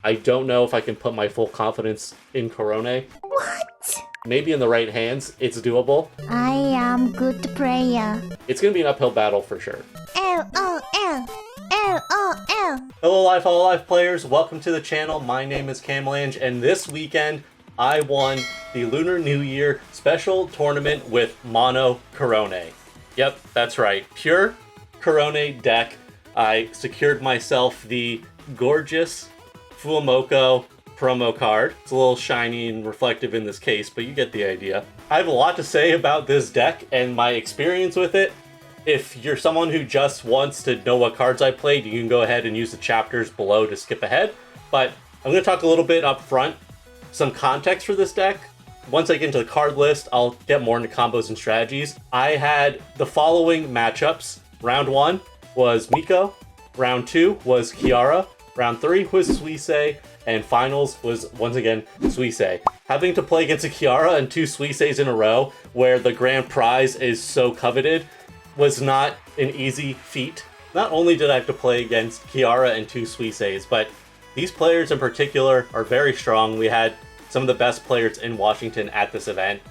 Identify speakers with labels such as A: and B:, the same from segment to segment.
A: I don't know if I can put my full confidence in Korone.
B: What?
A: Maybe in the right hands, it's doable.
B: I am good player.
A: It's going to be an uphill battle for sure.
B: LOL. LOL.
A: Hello live players, welcome to the channel. My name is Camlange, and this weekend I won the Lunar New Year special tournament with Mono Korone. Yep, that's right. Pure Korone deck. I secured myself the gorgeous Futoinu promo card. It's a little shiny and reflective in this case, but you get the idea. I have a lot to say about this deck and my experience with it. If you're someone who just wants to know what cards I played, you can go ahead and use the chapters below to skip ahead. But I'm going to talk a little bit up front, some context for this deck. Once I get into the card list, I'll get more into combos and strategies. I had the following matchups. Round 1 was Miko. Round 2 was Kiara. Round 3 was Suisei. And finals was, once again, Suisei. Having to play against a Kiara and 2 Suiseis in a row, where the grand prize is so coveted, was not an easy feat. Not only did I have to play against Kiara and 2 Suiseis, but these players in particular are very strong. We had some of the best players in Washington at this event.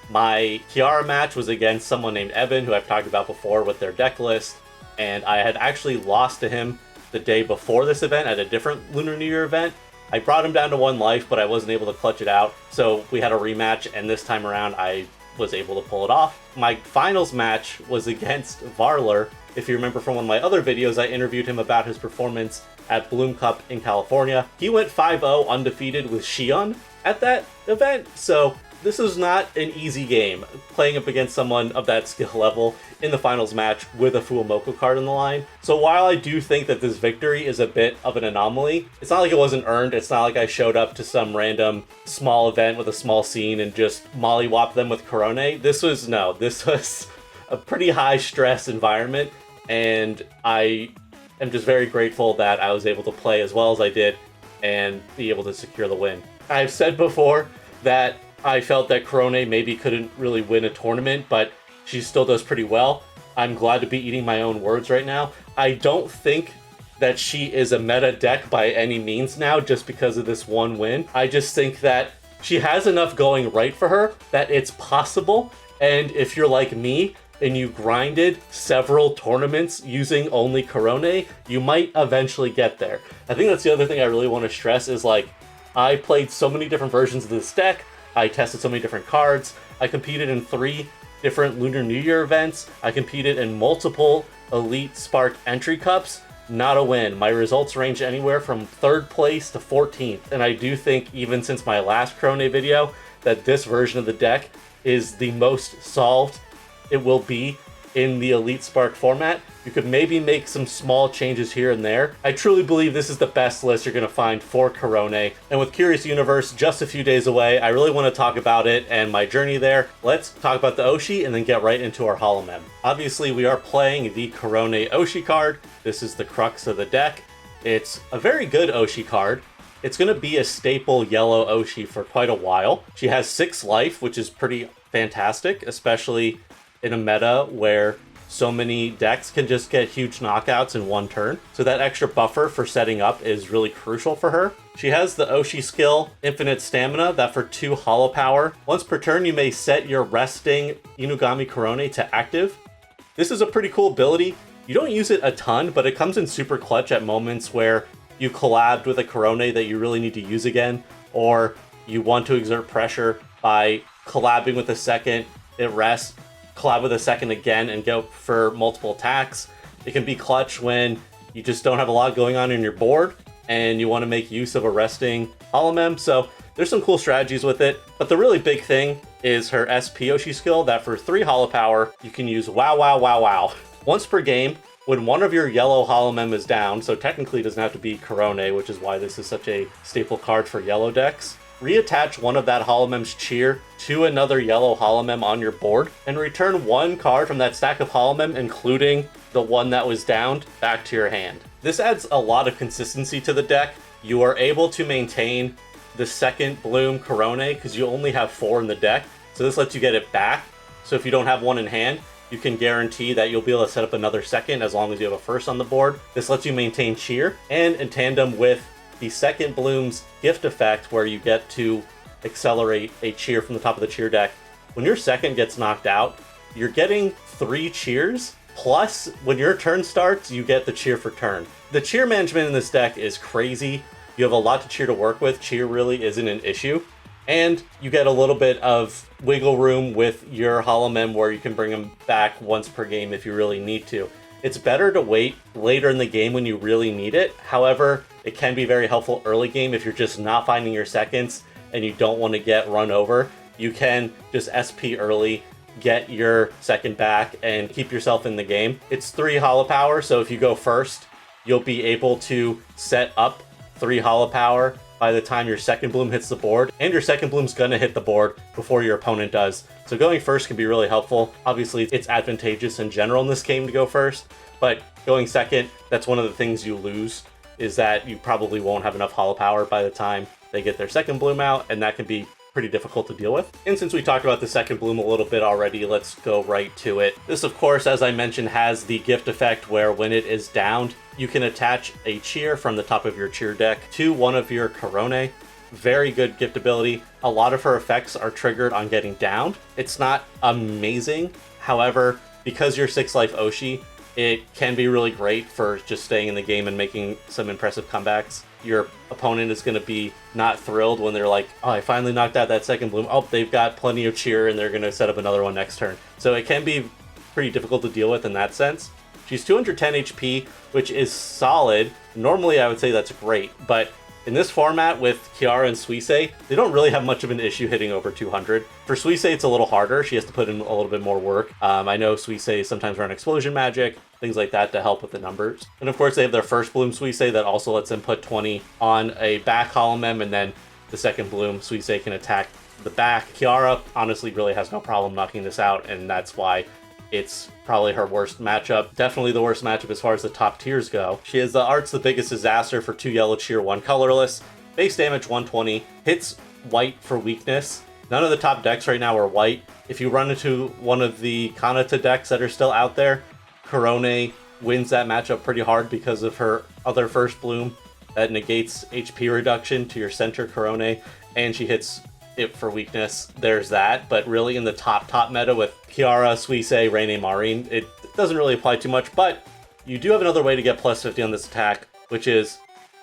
A: My Kiara match was against someone named Evan, who I've talked about before with their deck list, and I had actually lost to him the day before this event at a different Lunar New Year event. I brought him down to 1 life, but I wasn't able to clutch it out, so we had a rematch, and this time around I was able to pull it off. My finals match was against Varler. If you remember from one of my other videos, I interviewed him about his performance at Bloom Cup in California. He went 5-0 undefeated with Shion at that event, so this is not an easy game, playing up against someone of that skill level in the finals match with a Futoinu card on the line. So while I do think that this victory is a bit of an anomaly, it's not like it wasn't earned. It's not like I showed up to some random small event with a small scene and just mollywopped them with Korone. This was a pretty high stress environment, and I am just very grateful that I was able to play as well as I did and be able to secure the win. I've said before that I felt that Korone maybe couldn't really win a tournament, but she still does pretty well. I'm glad to be eating my own words right now. I don't think that she is a meta deck by any means now just because of this one win. I just think that she has enough going right for her that it's possible, and if you're like me and you grinded several tournaments using only Korone, you might eventually get there. I think that's the other thing I really want to stress is, like, I played so many different versions of this deck. I tested so many different cards. I competed in 3 different Lunar New Year events. I competed in multiple Elite Spark entry cups. Not a win. My results range anywhere from 3rd place to 14th. And I do think, even since my last Korone video, that this version of the deck is the most solved it will be in the Elite Spark format. You could maybe make some small changes here and there. I truly believe this is the best list you're going to find for Korone. And with Curious Universe just a few days away, I really want to talk about it and my journey there. Let's talk about the Oshi and then get right into our holomem. Obviously, we are playing the Korone Oshi card. This is the crux of the deck. It's a very good Oshi card. It's going to be a staple yellow Oshi for quite a while. She has 6 life, which is pretty fantastic, especially in a meta where so many decks can just get huge knockouts in 1 turn. So that extra buffer for setting up is really crucial for her. She has the Oshi skill, Infinite Stamina, that for 2 holo power. Once per turn, you may set your resting Inugami Korone to active. This is a pretty cool ability. You don't use it a ton, but it comes in super clutch at moments where you collabed with a Korone that you really need to use again, or you want to exert pressure by collabing with a second, it rests, collab with a second again and go for multiple attacks. It can be clutch when you just don't have a lot going on in your board and you want to make use of a resting holomem. So there's some cool strategies with it, but the really big thing is her SP Oshi skill that for 3 holo power, you can use wow, wow, wow, wow. Once per game, when one of your yellow holomem is down, so technically it doesn't have to be Korone, which is why this is such a staple card for yellow decks, reattach one of that holomem's cheer to another yellow holomem on your board, and return 1 card from that stack of holomem, including the one that was downed, back to your hand. This adds a lot of consistency to the deck. You are able to maintain the second Bloom Korone because you only have 4 in the deck, so this lets you get it back. So if you don't have one in hand, you can guarantee that you'll be able to set up another second as long as you have a first on the board. This lets you maintain cheer, and in tandem with the second bloom's gift effect, where you get to accelerate a cheer from the top of the cheer deck. When your second gets knocked out, you're getting 3 cheers, plus when your turn starts, you get the cheer for turn. The cheer management in this deck is crazy. You have a lot to cheer to work with. Cheer really isn't an issue. And you get a little bit of wiggle room with your holomem, where you can bring them back once per game if you really need to. It's better to wait later in the game when you really need it. However, it can be very helpful early game if you're just not finding your seconds and you don't want to get run over. You can just SP early, get your second back, and keep yourself in the game. It's 3 holo power, so if you go first, you'll be able to set up 3 holo power by the time your second bloom hits the board, and your second bloom's gonna hit the board before your opponent does. So going first can be really helpful. Obviously, it's advantageous in general in this game to go first, but going second, that's one of the things you lose, is that you probably won't have enough holo power by the time they get their second bloom out, and that can be pretty difficult to deal with. And since we talked about the second bloom a little bit already, let's go right to it. This, of course, as I mentioned, has the gift effect where when it is downed, you can attach a cheer from the top of your cheer deck to one of your Korone. Very good gift ability. A lot of her effects are triggered on getting downed. It's not amazing. However, because you're 6-life Oshi, it can be really great for just staying in the game and making some impressive comebacks. Your opponent is going to be not thrilled when they're like, oh, I finally knocked out that second bloom. Oh, they've got plenty of cheer and they're going to set up another one next turn. So it can be pretty difficult to deal with in that sense. She's 210 HP, which is solid. Normally, I would say that's great, but in this format with Kiara and Suisei, they don't really have much of an issue hitting over 200. For Suisei, it's a little harder. She has to put in a little bit more work. I know Suisei sometimes run explosion magic, things like that to help with the numbers. And of course, they have their first bloom Suisei that also lets them put 20 on a back holomem, and then the second bloom Suisei can attack the back. Kiara honestly really has no problem knocking this out, and that's why it's probably her worst matchup. Definitely the worst matchup as far as the top tiers go. She has the Art's the Biggest Disaster for 2 yellow cheer, 1 colorless. Base damage 120. Hits white for weakness. None of the top decks right now are white. If you run into one of the Kanata decks that are still out there, Korone wins that matchup pretty hard because of her other first bloom that negates HP reduction to your center Korone, and she hits it for weakness. There's that, but really in the top meta with Kiara, Suisei, Reine, Maureen, it doesn't really apply too much, but you do have another way to get plus 50 on this attack, which is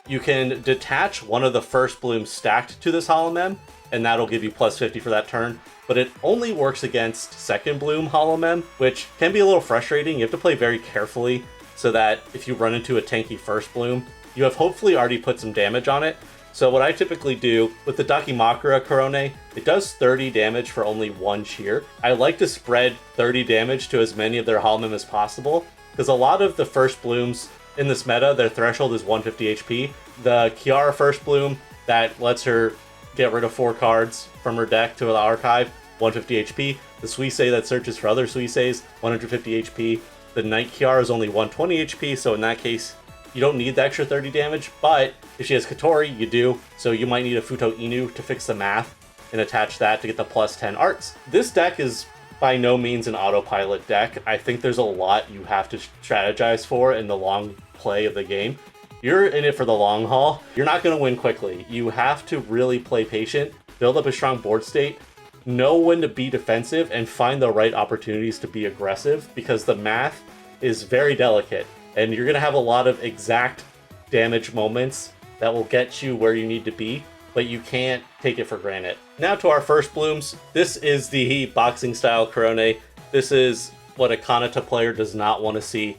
A: you can detach one of the first blooms stacked to this holomem, and that'll give you plus 50 for that turn, but it only works against second bloom holomem, which can be a little frustrating. You have to play very carefully so that if you run into a tanky first bloom, you have hopefully already put some damage on it. So what I typically do with the Dakimakura Korone, it does 30 damage for only 1 cheer. I like to spread 30 damage to as many of their holomem as possible, because a lot of the first blooms in this meta, their threshold is 150 HP. The Kiara first bloom, that lets her get rid of 4 cards from her deck to the archive, 150 HP. The Suisei that searches for other Suiseis, 150 HP. The Night Kiara is only 120 HP, so in that case, you don't need the extra 30 damage, but if she has Katori, you do, so you might need a Futoinu to fix the math and attach that to get the plus 10 arts. This deck is by no means an autopilot deck. I think there's a lot you have to strategize for in the long play of the game. You're in it for the long haul. You're not going to win quickly. You have to really play patient, build up a strong board state, know when to be defensive, and find the right opportunities to be aggressive, because the math is very delicate. And you're going to have a lot of exact damage moments that will get you where you need to be, but you can't take it for granted. Now to our first blooms. This is the boxing style Korone. This is what a Kanata player does not want to see.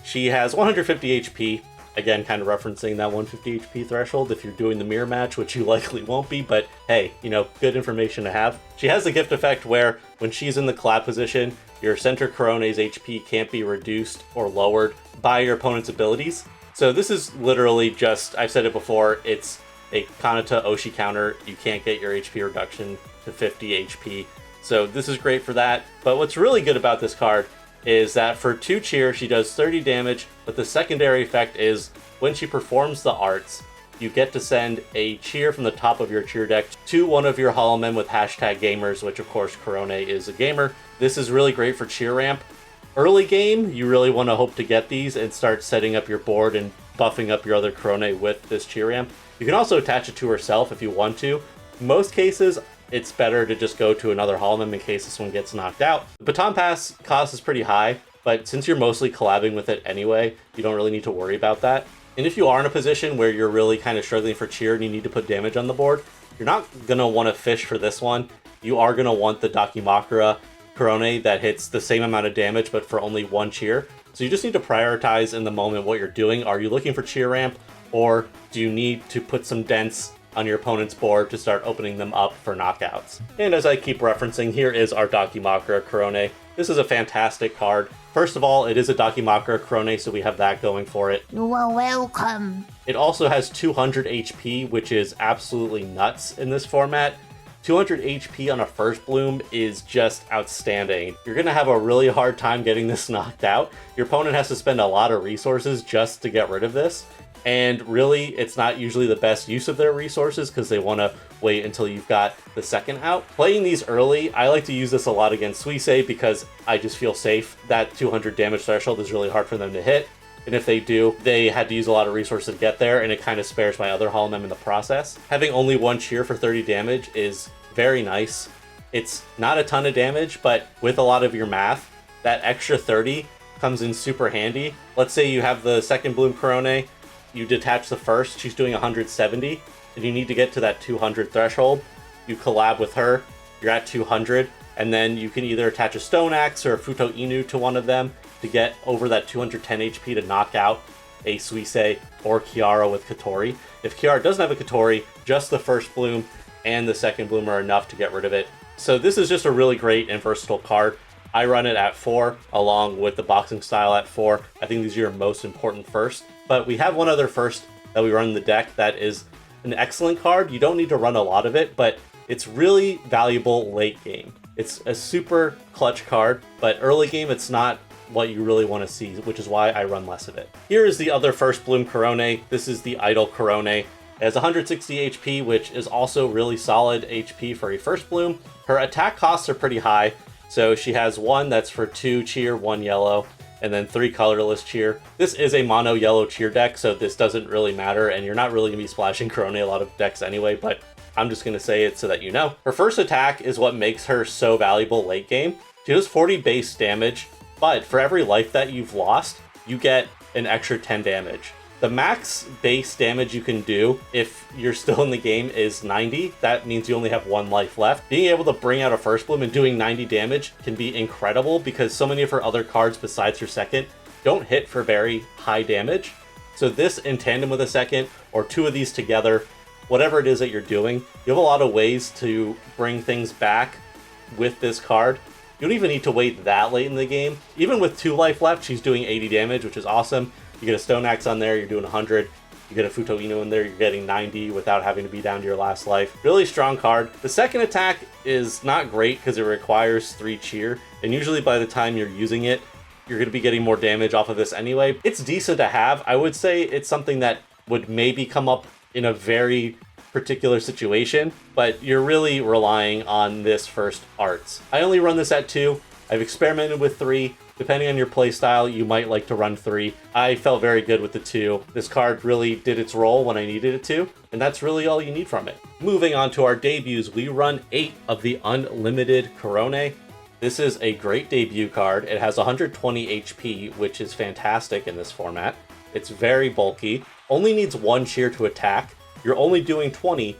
A: She has 150 HP. Again, kind of referencing that 150 HP threshold if you're doing the mirror match, which you likely won't be, but hey, you know, good information to have. She has the gift effect where when she's in the collab position, your center Korone's HP can't be reduced or lowered by your opponent's abilities. So this is literally just, I've said it before, it's a Kanata Oshi counter. You can't get your HP reduction to 50 HP. So this is great for that. But what's really good about this card is that for 2 cheer, she does 30 damage, but the secondary effect is when she performs the arts, you get to send a cheer from the top of your cheer deck to one of your holomem with #gamers, which of course Korone is a gamer. This is really great for cheer ramp. Early game, you really want to hope to get these and start setting up your board and buffing up your other Korone with this cheer ramp. You can also attach it to herself if you want to. Most cases, it's better to just go to another holomem in case this one gets knocked out. The baton pass cost is pretty high, but since you're mostly collabing with it anyway, you don't really need to worry about that. And if you are in a position where you're really kind of struggling for cheer and you need to put damage on the board, you're not going to want to fish for this one. You are going to want the Dakimakura Korone that hits the same amount of damage but for only 1 cheer. So you just need to prioritize in the moment what you're doing. Are you looking for cheer ramp, or do you need to put some dents on your opponent's board to start opening them up for knockouts? And as I keep referencing, here is our Dakimakura Korone. This is a fantastic card. First of all, it is a Dakimakura Korone, so we have that going for it.
B: You are welcome.
A: It also has 200 HP, which is absolutely nuts in this format. 200 HP on a first bloom is just outstanding. You're going to have a really hard time getting this knocked out. Your opponent has to spend a lot of resources just to get rid of this. And really, it's not usually the best use of their resources because they want to wait until you've got the second out. Playing these early, I like to use this a lot against Suisei because I just feel safe. That 200 damage threshold is really hard for them to hit. And if they do, they had to use a lot of resources to get there, and it kind of spares my other holomem in the process. Having only 1 cheer for 30 damage is very nice. It's not a ton of damage, but with a lot of your math, that extra 30 comes in super handy. Let's say you have the second bloom Korone, you detach the first, she's doing 170, and you need to get to that 200 threshold. You collab with her, you're at 200, and then you can either attach a Stone Axe or a Futoinu to one of them to get over that 210 HP to knock out a Suisei or Kiara with Kotori. If Kiara doesn't have a Kotori, just the first bloom and the second bloom are enough to get rid of it. So this is just a really great and versatile card. I run it at 4, along with the boxing style at 4. I think these are your most important first. But we have one other first that we run in the deck that is an excellent card. You don't need to run a lot of it, but it's really valuable late game. It's a super clutch card, but early game it's not what you really want to see, which is why I run less of it. Here is the other first bloom Korone. This is the Idol Korone. It has 160 HP, which is also really solid HP for a first bloom. Her attack costs are pretty high, so she has 1 that's for 2 cheer, 1 yellow, and then 3 colorless cheer. This is a mono yellow cheer deck, so this doesn't really matter, and you're not really going to be splashing Korone a lot of decks anyway, but I'm just going to say it so that you know. Her first attack is what makes her so valuable late game. She does 40 base damage, but for every life that you've lost, you get an extra 10 damage. The max base damage you can do if you're still in the game is 90. That means you only have 1 life left. Being able to bring out a first bloom and doing 90 damage can be incredible because so many of her other cards besides her second don't hit for very high damage. So this in tandem with a second, or 2 of these together, whatever it is that you're doing, you have a lot of ways to bring things back with this card. You don't even need to wait that late in the game. Even with 2 life left, she's doing 80 damage, which is awesome. You get a Stone Axe on there, you're doing 100. You get a Futoinu in there, you're getting 90 without having to be down to your last life. Really strong card. The second attack is not great because it requires 3 cheer, and usually by the time you're using it, you're going to be getting more damage off of this anyway. It's decent to have. I would say it's something that would maybe come up in a very particular situation, but you're really relying on this first arts. I only run this at 2. I've experimented with 3. Depending on your playstyle, you might like to run 3. I felt very good with the 2. This card really did its role when I needed it to, and that's really all you need from it. Moving on to our debuts, we run 8 of the Unlimited Korone. This is a great debut card. It has 120 HP, which is fantastic in this format. It's very bulky, only needs 1 cheer to attack. You're only doing 20,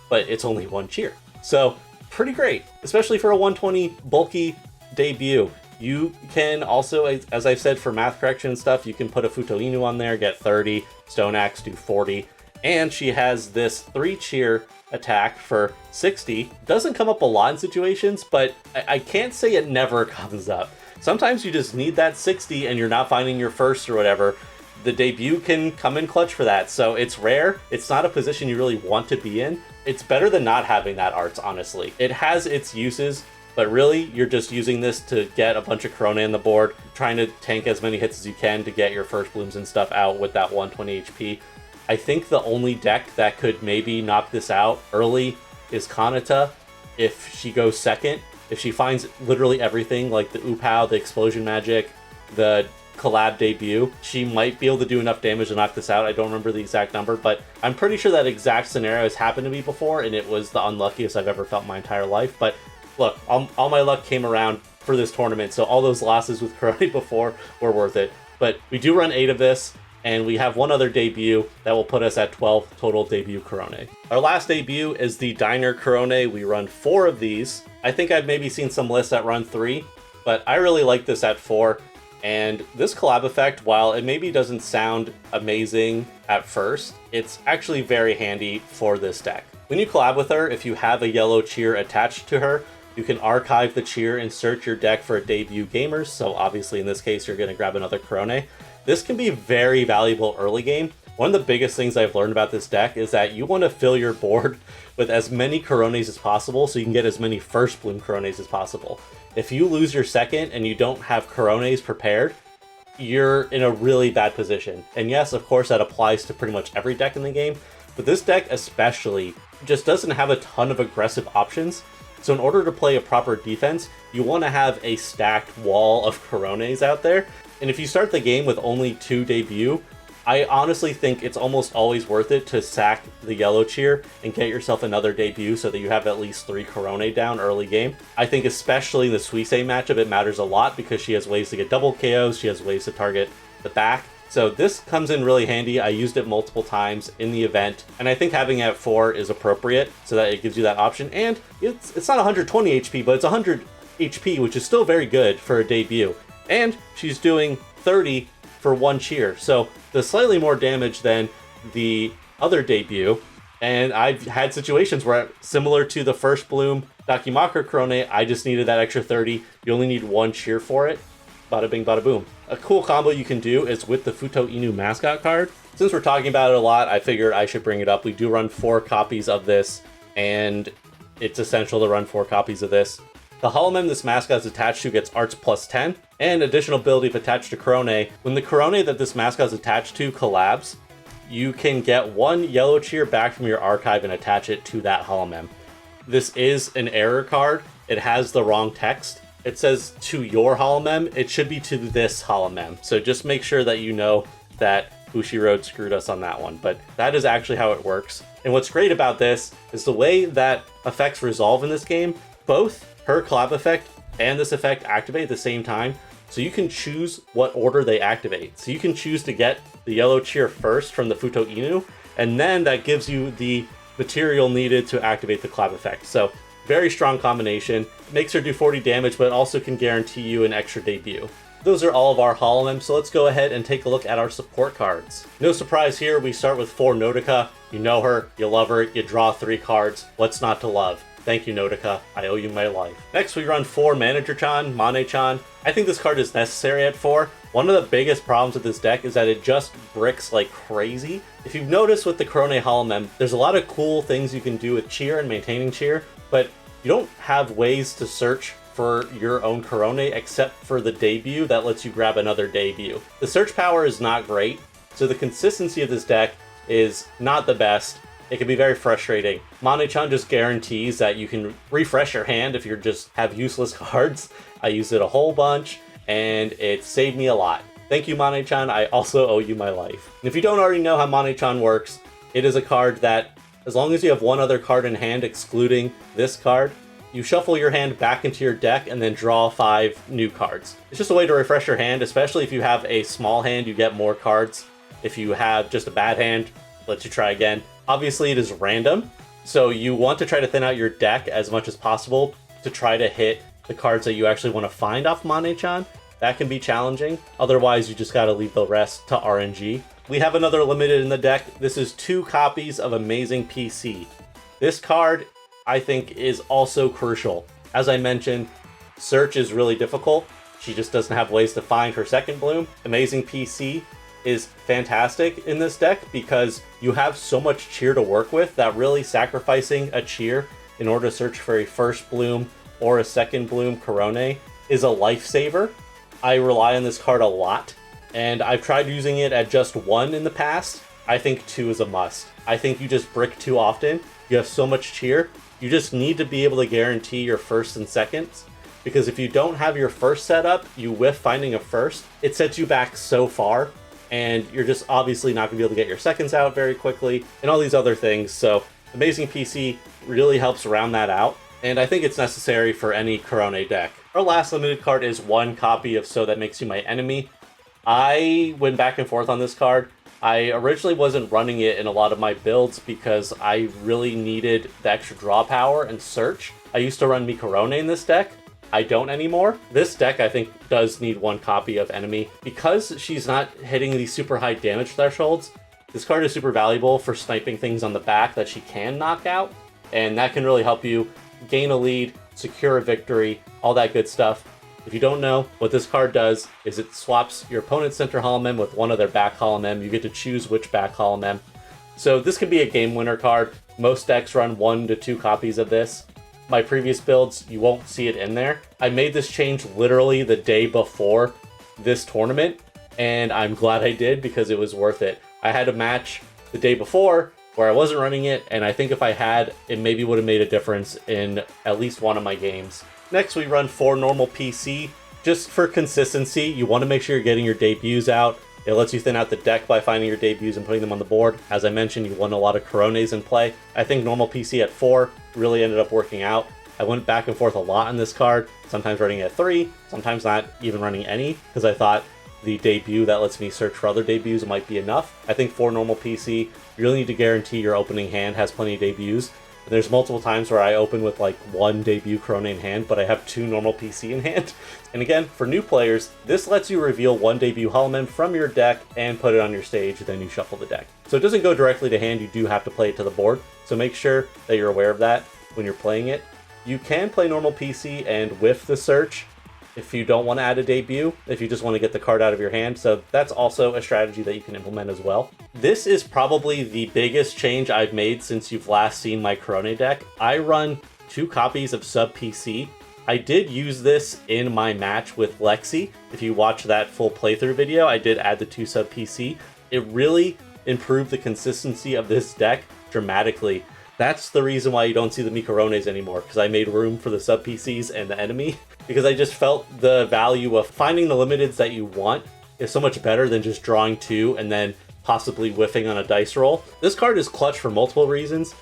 A: but it's only 1 cheer. So, pretty great, especially for a 120 bulky debut. You can also, as I've said, for math correction and stuff, you can put a Futoinu on there, get 30, Stone Axe do 40, and she has this 3 cheer attack for 60. Doesn't come up a lot in situations, but I can't say it never comes up. Sometimes you just need that 60 and you're not finding your first or whatever. The debut can come in clutch for that, so it's rare. It's not a position you really want to be in. It's better than not having that arts, honestly. It has its uses, but really, you're just using this to get a bunch of Korone on the board, trying to tank as many hits as you can to get your first blooms and stuff out with that 120 HP. I think the only deck that could maybe knock this out early is Kanata, if she goes second. If she finds literally everything, like the Upao, the Explosion Magic, the collab debut, she might be able to do enough damage to knock this out. I don't remember the exact number, but I'm pretty sure that exact scenario has happened to me before, and it was the unluckiest I've ever felt my entire life. But look, all my luck came around for this tournament, so all those losses with Korone before were worth it. But we do run 8 of this, and we have one other debut that will put us at 12 total debut Korone. Our last debut is the Diner Korone. We run 4 of these. I think I've maybe seen some lists that run 3, but I really like this at 4. And this collab effect, while it maybe doesn't sound amazing at first, it's actually very handy for this deck. When you collab with her, if you have a yellow cheer attached to her, you can archive the cheer and search your deck for a debut gamers. So obviously in this case, you're going to grab another Korone. This can be very valuable early game. One of the biggest things I've learned about this deck is that you want to fill your board with as many Korones as possible so you can get as many first bloom Korones as possible. If you lose your second and you don't have Korones prepared, you're in a really bad position. And yes, of course, that applies to pretty much every deck in the game, but this deck especially just doesn't have a ton of aggressive options. So in order to play a proper defense, you want to have a stacked wall of Korones out there. And if you start the game with only 2 debut, I honestly think it's almost always worth it to sack the yellow cheer and get yourself another debut so that you have at least 3 Korone down early game. I think especially in the Suisse matchup, it matters a lot because she has ways to get double KOs, she has ways to target the back. So this comes in really handy. I used it multiple times in the event, and I think having it at 4 is appropriate so that it gives you that option. And it's not 120 HP, but it's 100 HP, which is still very good for a debut. And she's doing 30 for 1 cheer, so the slightly more damage than the other debut. And I've had situations where, similar to the first bloom Dakimakura Korone, I just needed that extra 30. You only need 1 cheer for it. Bada bing, bada boom. A cool combo you can do is with the Futoinu mascot card. Since we're talking about it a lot, I figured I should bring it up. We do run 4 copies of this, and it's essential to run 4 copies of this. The holomem this mascot is attached to gets arts plus 10, and additional ability if attached to Korone. When the Korone that this mascot is attached to collabs, you can get 1 yellow cheer back from your archive and attach it to that holomem. This is an error card. It has the wrong text. It says to your holomem. It should be to this holomem. So just make sure that you know that Bushiroad screwed us on that one. But that is actually how it works. And what's great about this is the way that effects resolve in this game. Both her collab effect and this effect activate at the same time. So you can choose what order they activate. So you can choose to get the yellow cheer first from the Futoinu, and then that gives you the material needed to activate the collab effect. So very strong combination. Makes her do 40 damage, but also can guarantee you an extra debut. Those are all of our holomems, so let's go ahead and take a look at our support cards. No surprise here, we start with 4 Nodoka. You know her, you love her, you draw 3 cards. What's not to love? Thank you, Nodoka. I owe you my life. Next, we run 4 Manager-chan, Mane-chan. I think this card is necessary at 4. One of the biggest problems with this deck is that it just bricks like crazy. If you've noticed with the Korone Holomem, there's a lot of cool things you can do with cheer and maintaining cheer, but you don't have ways to search for your own Korone except for the debut that lets you grab another debut. The search power is not great, so the consistency of this deck is not the best. It can be very frustrating. Mane-chan just guarantees that you can refresh your hand if you just have useless cards. I used it a whole bunch, and it saved me a lot. Thank you, Mane-chan. I also owe you my life. And if you don't already know how Mane-chan works, it is a card that, as long as you have one other card in hand excluding this card, you shuffle your hand back into your deck and then draw 5 new cards. It's just a way to refresh your hand, especially if you have a small hand, you get more cards. If you have just a bad hand, lets you try again. Obviously, it is random, so you want to try to thin out your deck as much as possible to try to hit the cards that you actually want to find off Mane-chan. That can be challenging. Otherwise, you just gotta leave the rest to RNG. We have another limited in the deck. This is 2 copies of Amazing PC. This card, I think, is also crucial. As I mentioned, search is really difficult. She just doesn't have ways to find her second bloom. Amazing PC is fantastic in this deck because you have so much cheer to work with that really sacrificing a cheer in order to search for a first bloom or a second bloom Korone is a lifesaver. I rely on this card a lot, and I've tried using it at just 1 in the past. I think 2 is a must. I think you just brick too often. You have so much cheer. You just need to be able to guarantee your first and seconds. because if you don't have your first set up, you whiff finding a first, it sets you back so far, and you're just obviously not going to be able to get your seconds out very quickly, and all these other things. So Amazing PC really helps round that out, and I think it's necessary for any Korone deck. Our last limited card is one copy of So That Makes You My Enemy. I went back and forth on this card. I originally wasn't running it in a lot of my builds because I really needed the extra draw power and search. I used to run Korone in this deck. I don't anymore. This deck, I think, does need one copy of Enemy. Because she's not hitting these super high damage thresholds, this card is super valuable for sniping things on the back that she can knock out, and that can really help you gain a lead, secure a victory, all that good stuff. If you don't know, what this card does is it swaps your opponent's center holomem with one of their back holomem. You get to choose which back holomem. So this could be a game winner card. Most decks run 1 to 2 copies of this. My previous builds, you won't see it in there. I made this change literally the day before this tournament, and I'm glad I did because it was worth it. I had a match the day before where I wasn't running it, and I think if I had, it maybe would have made a difference in at least one of my games. Next, we run 4 normal PC. Just for consistency, you want to make sure you're getting your debuts out. It lets you thin out the deck by finding your debuts and putting them on the board. As I mentioned, you won a lot of Korones in play. I think normal PC at 4 really ended up working out. I went back and forth a lot on this card, sometimes running at 3, sometimes not even running any, because I thought the debut that lets me search for other debuts might be enough. I think 4 normal PC, you really need to guarantee your opening hand has plenty of debuts. And there's multiple times where I open with like 1 debut Korone in hand, but I have 2 normal PC in hand. And again, for new players, this lets you reveal 1 debut holomem from your deck and put it on your stage, then you shuffle the deck. So it doesn't go directly to hand, you do have to play it to the board. So make sure that you're aware of that when you're playing it. You can play normal PC and whiff the search if you don't want to add a debut, if you just want to get the card out of your hand. So that's also a strategy that you can implement as well. This is probably the biggest change I've made since you've last seen my Korone deck. I run 2 copies of sub PC. I did use this in my match with Lexi. If you watch that full playthrough video, I did add the 2 sub PC. It really improved the consistency of this deck dramatically. That's the reason why you don't see the Mikorones anymore, because I made room for the sub PCs and the enemy, because I just felt the value of finding the limiteds that you want is so much better than just drawing 2 and then possibly whiffing on a dice roll. This card is clutch for multiple reasons.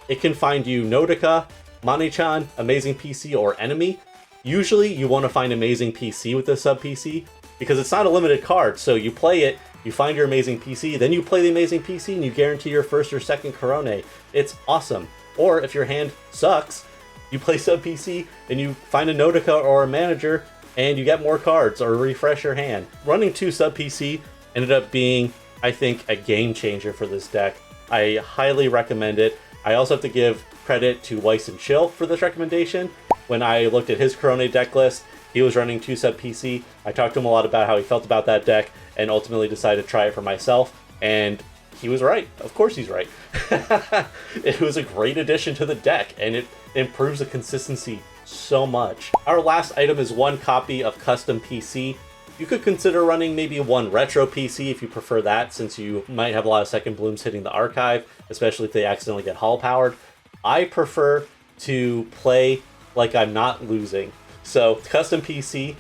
A: It can find you Nodoka, Mane-chan, Amazing PC, or Enemy. Usually you want to find Amazing PC with this sub PC because it's not a limited card, so you play it, you find your Amazing PC, then you play the Amazing PC and you guarantee your first or second Korone. It's awesome. Or if your hand sucks, you play sub PC and you find a Nodoka or a Manager and you get more cards or refresh your hand. Running 2 sub PC ended up being, I think, a game changer for this deck. I highly recommend it. I also have to give credit to Weiss and Chill for this recommendation. When I looked at his Korone deck list, he was running 2 sub PC. I talked to him a lot about how he felt about that deck and ultimately decided to try it for myself. And he was right. Of course he's right. It was a great addition to the deck and it improves the consistency so much. Our last item is 1 copy of custom PC. You could consider running maybe 1 retro PC if you prefer that, since you might have a lot of second blooms hitting the archive, especially if they accidentally get hull powered. I prefer to play like I'm not losing. So custom PC,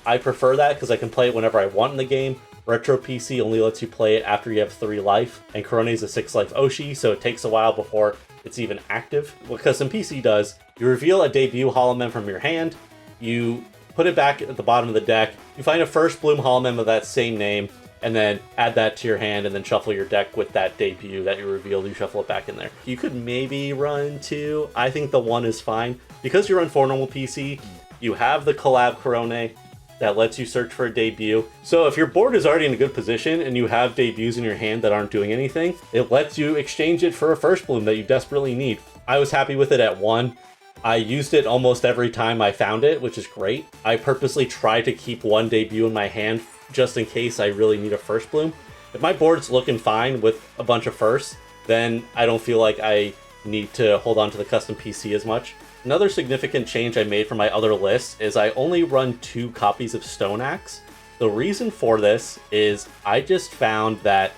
A: I prefer that because I can play it whenever I want in the game. Retro PC only lets you play it after you have 3 life, and Korone is a 6 life Oshi, so it takes a while before it's even active. What custom PC does, you reveal a debut holomem from your hand, you put it back at the bottom of the deck, you find a first bloom holomem of that same name, and then add that to your hand and then shuffle your deck with that debut that you revealed, you shuffle it back in there. You could maybe run 2, I think the 1 is fine. Because you run 4 normal PC, you have the collab Korone that lets you search for a debut. So if your board is already in a good position and you have debuts in your hand that aren't doing anything, it lets you exchange it for a first bloom that you desperately need. I was happy with it at 1. I used it almost every time I found it, which is great. I purposely try to keep 1 debut in my hand just in case I really need a first bloom. If my board's looking fine with a bunch of firsts, then I don't feel like I need to hold on to the custom PC as much. Another significant change I made from my other list is I only run 2 copies of Stone Axe. The reason for this is I just found that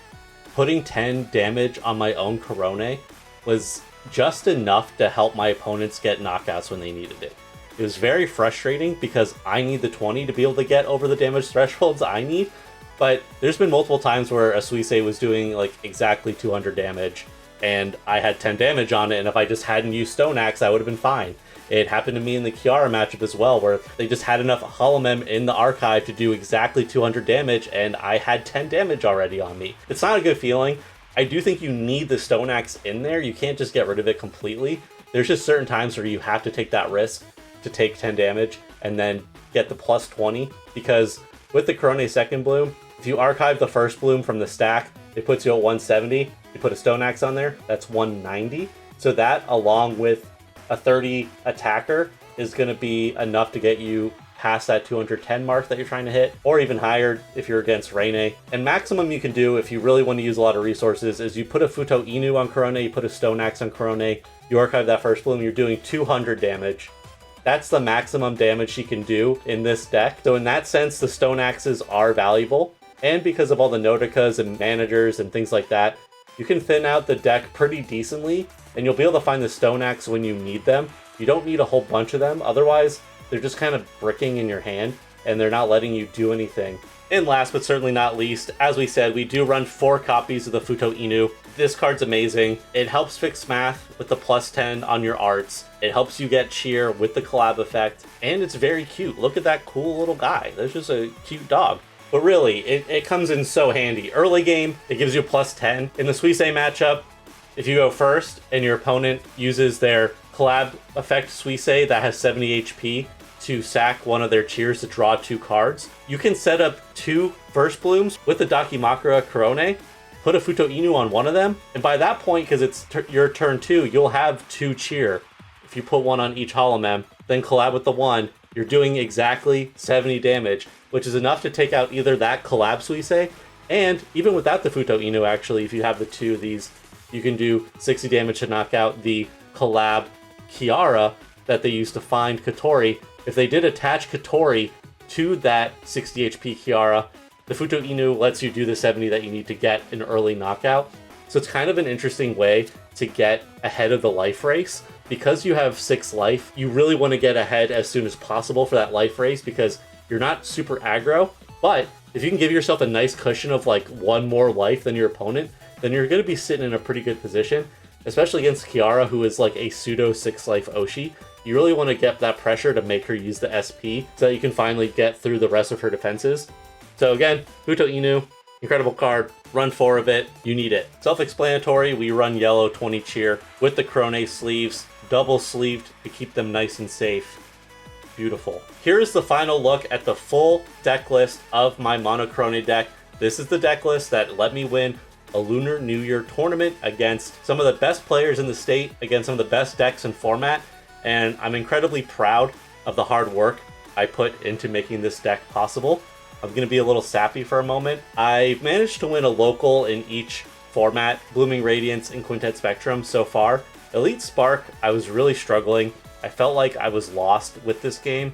A: putting 10 damage on my own Korone was just enough to help my opponents get knockouts when they needed it. It was very frustrating because I need the 20 to be able to get over the damage thresholds I need. But there's been multiple times where a Suisei was doing like exactly 200 damage and I had 10 damage on it, and if I just hadn't used Stone Axe, I would have been fine. It happened to me in the Kiara matchup as well, where they just had enough holomem in the archive to do exactly 200 damage, and I had 10 damage already on me. It's not a good feeling. I do think you need the Stone Axe in there. You can't just get rid of it completely. There's just certain times where you have to take that risk to take 10 damage and then get the plus 20, because with the Korone second bloom, if you archive the first bloom from the stack, it puts you at 170. You put a Stone Axe on there, that's 190. So that, along with a 30 attacker, is going to be enough to get you past that 210 mark that you're trying to hit, or even higher if you're against Reine. And maximum you can do if you really want to use a lot of resources is you put a Futoinu on Korone, you put a Stone Axe on Korone, you archive that first bloom, you're doing 200 damage. That's the maximum damage she can do in this deck. So in that sense, the Stone Axes are valuable. And because of all the Nodokas and managers and things like that, you can thin out the deck pretty decently, and you'll be able to find the Stone Axe when you need them. You don't need a whole bunch of them, otherwise they're just kind of bricking in your hand, and they're not letting you do anything. And last but certainly not least, as we said, we do run 4 copies of the Futoinu. This card's amazing. It helps fix math with the plus 10 on your arts. It helps you get cheer with the collab effect, and it's very cute. Look at that cool little guy. That's just a cute dog. But really, it comes in so handy. Early game, it gives you a plus 10. In the Suisei matchup, if you go first and your opponent uses their collab effect Suisei that has 70 HP to sack one of their cheers to draw 2 cards, you can set up 2 first blooms with the Dakimakura Korone, put a Futoinu on one of them, and by that point, because it's your turn 2, you'll have 2 cheer. If you put one on each holomem, then collab with the one, you're doing exactly 70 damage, which is enough to take out either that collab Suisei, and even without the Futoinu, actually, if you have the 2 of these, you can do 60 damage to knock out the collab Kiara that they used to find Kotori. If they did attach Kotori to that 60 HP Kiara, the Futoinu lets you do the 70 that you need to get an early knockout. So it's kind of an interesting way to get ahead of the life race. Because you have 6 life, you really want to get ahead as soon as possible for that life race, because you're not super aggro, but if you can give yourself a nice cushion of like 1 more life than your opponent, then you're going to be sitting in a pretty good position, especially against Kiara, who is like a pseudo 6 life Oshi. You really want to get that pressure to make her use the SP so that you can finally get through the rest of her defenses. So again, Futoinu, incredible card. Run 4 of it. You need it. Self-explanatory, we run yellow 20 cheer with the Korone sleeves, double sleeved to keep them nice and safe. Beautiful. Here's the final look at the full deck list of my Mono Korone deck. This is the deck list that let me win a Lunar New Year tournament against some of the best players in the state, against some of the best decks in format, and I'm incredibly proud of the hard work I put into making this deck possible. I'm going to be a little sappy for a moment. I managed to win a local in each format, Blooming Radiance and Quintet Spectrum so far. Elite Spark, I was really struggling. I felt like I was lost with this game.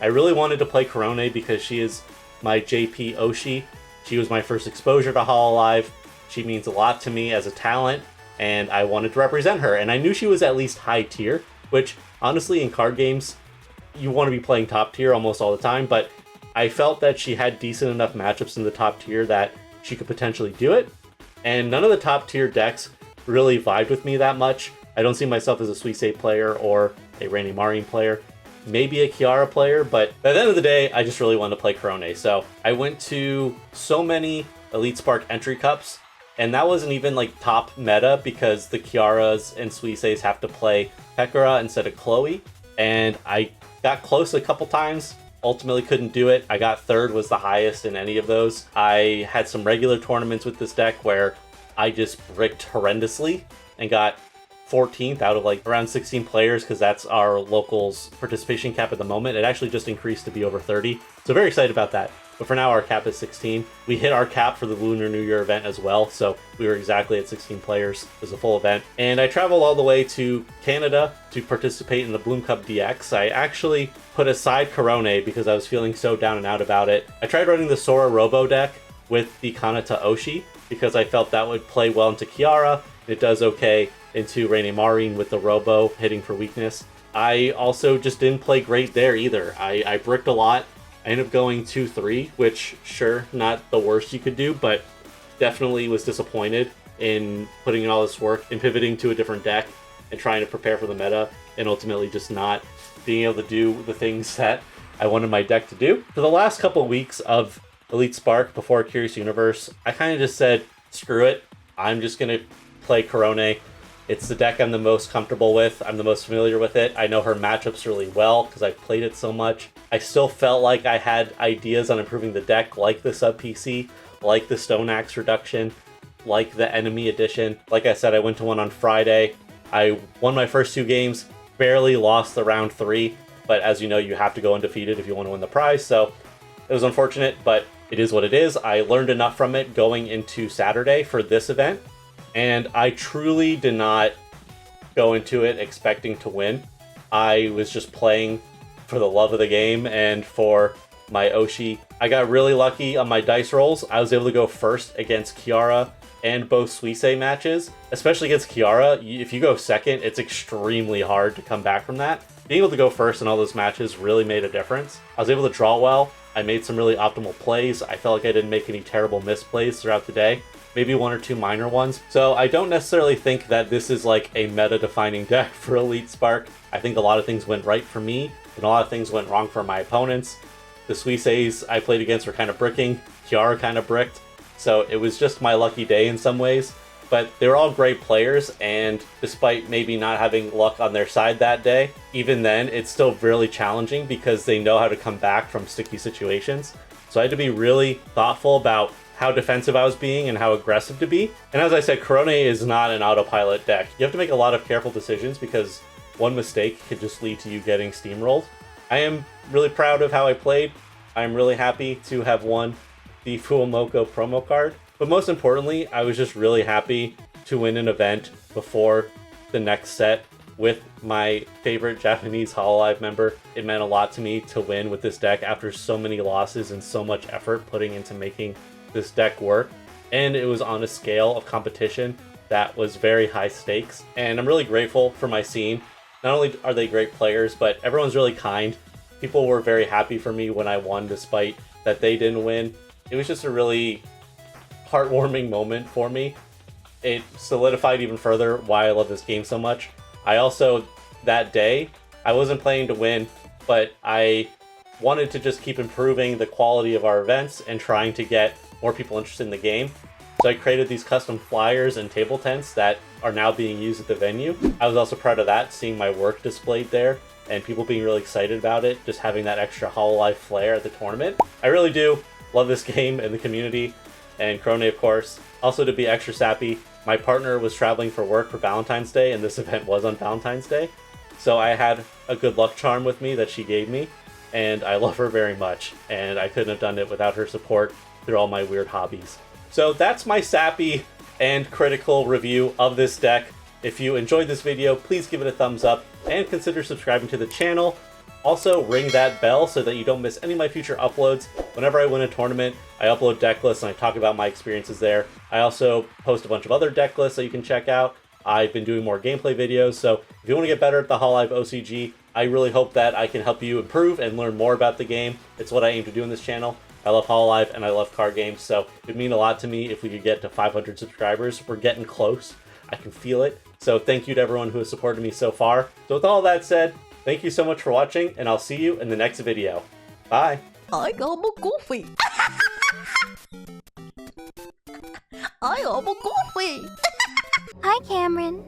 A: I really wanted to play Korone because she is my JP Oshi. She was my first exposure to hololive. She means a lot to me as a talent, and I wanted to represent her. And I knew she was at least high tier, which honestly in card games, you want to be playing top tier almost all the time, but I felt that she had decent enough matchups in the top tier that she could potentially do it. And none of the top tier decks really vibed with me that much. I don't see myself as a Suisei player or a Rainy Marine player, maybe a Kiara player, but at the end of the day, I just really wanted to play Korone. So I went to so many Elite Spark entry cups, and that wasn't even like top meta because the Kiaras and Suiseis have to play Pekora instead of Chloe. And I got close a couple times, ultimately couldn't do it. I got 3rd, was the highest in any of those. I had some regular tournaments with this deck where I just bricked horrendously and got 14th out of like around 16 players, because that's our locals participation cap at the moment. It actually just increased to be over 30. So very excited about that. But for now, our cap is 16. We hit our cap for the Lunar New Year event as well, so we were exactly at 16 players. It was a full event. And I traveled all the way to Canada to participate in the Bloom Cup DX. I actually put aside Korone because I was feeling so down and out about it. I tried running the Sora Robo deck with the Kanata Oshi because I felt that would play well into Kiara. It does okay into Raine Marin with the Robo hitting for weakness. I also just didn't play great there either. I bricked a lot. I ended up going 2-3, which, sure, not the worst you could do, but definitely was disappointed in putting in all this work and pivoting to a different deck and trying to prepare for the meta, and ultimately just not being able to do the things that I wanted my deck to do. For the last couple of weeks of Elite Spark before Curious Universe, I kind of just said, screw it, I'm just going to play Korone. It's the deck I'm the most comfortable with. I'm the most familiar with it. I know her matchups really well because I've played it so much. I still felt like I had ideas on improving the deck, like the sub PC, like the Stone Axe reduction, like the enemy edition. Like I said, I went to one on Friday. I won my first 2 games, barely lost the round 3, but as you know, you have to go undefeated if you want to win the prize, so it was unfortunate, but it is what it is. I learned enough from it going into Saturday for this event, and I truly did not go into it expecting to win. I was just playing for the love of the game and for my Oshi. I got really lucky on my dice rolls. I was able to go first against Kiara and both Suisei matches, especially against Kiara. If you go second, it's extremely hard to come back from that. Being able to go first in all those matches really made a difference. I was able to draw well. I made some really optimal plays. I felt like I didn't make any terrible misplays throughout the day. Maybe 1 or 2 minor ones. So I don't necessarily think that this is like a meta-defining deck for Elite Spark. I think a lot of things went right for me, and a lot of things went wrong for my opponents. The Suiseis I played against were kind of bricking. Kiara kind of bricked. So it was just my lucky day in some ways, but they were all great players, and despite maybe not having luck on their side that day, even then, it's still really challenging because they know how to come back from sticky situations. So I had to be really thoughtful about how defensive I was being and how aggressive to be. And as I said, Korone is not an autopilot deck. You have to make a lot of careful decisions because one mistake could just lead to you getting steamrolled. I am really proud of how I played. I'm really happy to have won the Fuomoko promo card, but most importantly, I was just really happy to win an event before the next set with my favorite Japanese hololive member. It meant a lot to me to win with this deck after so many losses and so much effort putting into making this deck work, and it was on a scale of competition that was very high stakes, and I'm really grateful for my scene. Not only are they great players, but everyone's really kind. People were very happy for me when I won despite that they didn't win. It was just a really heartwarming moment for me. It solidified even further why I love this game so much. I also, that day, I wasn't playing to win, but I wanted to just keep improving the quality of our events and trying to get more people interested in the game. So I created these custom flyers and table tents that are now being used at the venue. I was also proud of that, seeing my work displayed there and people being really excited about it, just having that extra hololive flair at the tournament. I really do love this game and the community, and Korone, of course. Also, to be extra sappy, my partner was traveling for work for Valentine's Day, and this event was on Valentine's Day. So I had a good luck charm with me that she gave me, and I love her very much, and I couldn't have done it without her support through all my weird hobbies. So that's my sappy and critical review of this deck. If you enjoyed this video, please give it a thumbs up and consider subscribing to the channel. Also, ring that bell so that you don't miss any of my future uploads. Whenever I win a tournament, I upload deck lists and I talk about my experiences there. I also post a bunch of other deck lists that you can check out. I've been doing more gameplay videos, so if you want to get better at the hololive OCG, I really hope that I can help you improve and learn more about the game. It's what I aim to do in this channel. I love hololive and I love card games, so it would mean a lot to me if we could get to 500 subscribers. We're getting close. I can feel it. So thank you to everyone who has supported me so far. So with all that said, thank you so much for watching, and I'll see you in the next video. Bye!
C: I got more coffee! I got more coffee!
B: Hi, Cameron.